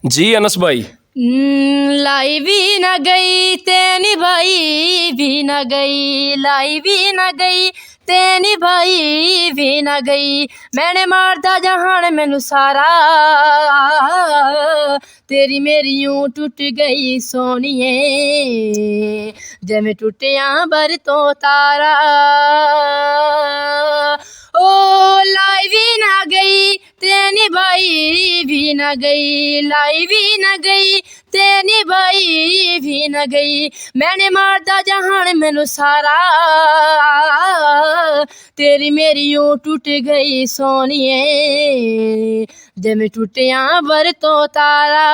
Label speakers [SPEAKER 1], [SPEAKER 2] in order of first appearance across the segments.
[SPEAKER 1] जी अनस भाई।
[SPEAKER 2] लाई भी न गई तेनी भाई भी न गई, लाई भी न गई तेनी भाई भी न गई। मैंने मारदा जहान मैनू सारा, तेरी मेरी यूं टूट गई सोनिए, जिवें टुटिया बर तो तारा। ओ लाई भी न गई तेनी भाई भी न गई, लाई भी न गई तेनी भाई भी न गई। मैंने मारदा जहान मैनू सारा, तेरी मेरी यूं टूट गई सोनिए, जिवें टुटिया बर तो तारा।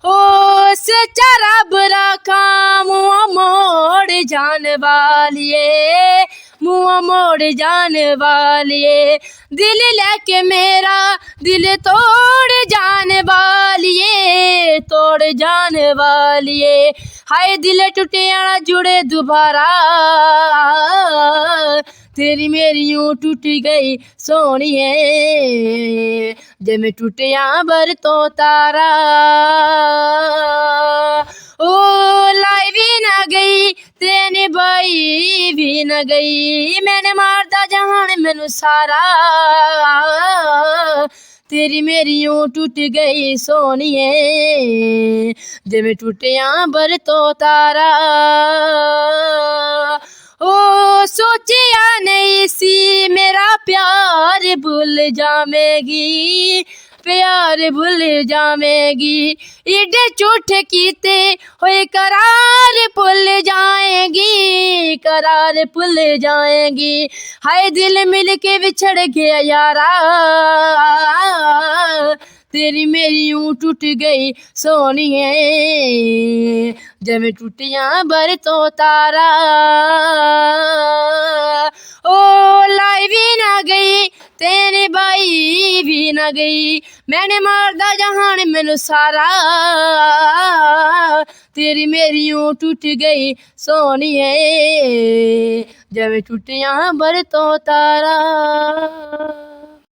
[SPEAKER 2] ओ सच्चा रब राखा मुँह मोड़ जान वालिए, मुँह मोड़ जान वालिए। दिल लेके मेरा दिल तोड़ जान वालिए, तोड़ जान वालिए। हाय दिल टूटिया ना जुड़े दोबारा, तेरी मेरी यूं टूट गई सोनिए, जिवें टुटिया बर तो तारा। ओ लाई भी न गई तेनी भाई भी न गई। मैंने मारदा जहान मैनू सारा, तेरी मेरी यूं टूट गई सोनिए, जिवें टुटिया बर तो तारा। ओ सोचिया नहीं सी मेरा प्यार भूल जावेगी, प्यार भूल जावेगी। इडे झूठ कीते होए करार भूल जाएगी, करार भूल जाएगी। हाय दिल मिल के बिछड़ गया यारा, तेरी मेरी यूं टूट गई सोनिए, जिवें टुटिया बर तो तारा। ओ लाई भी न गई तेरी बाई भी न गई। मैंने मारदा जहान मैनू सारा, तेरी मेरी यूं टूट गई सोनिए, जिवें टुटिया बर तो तारा।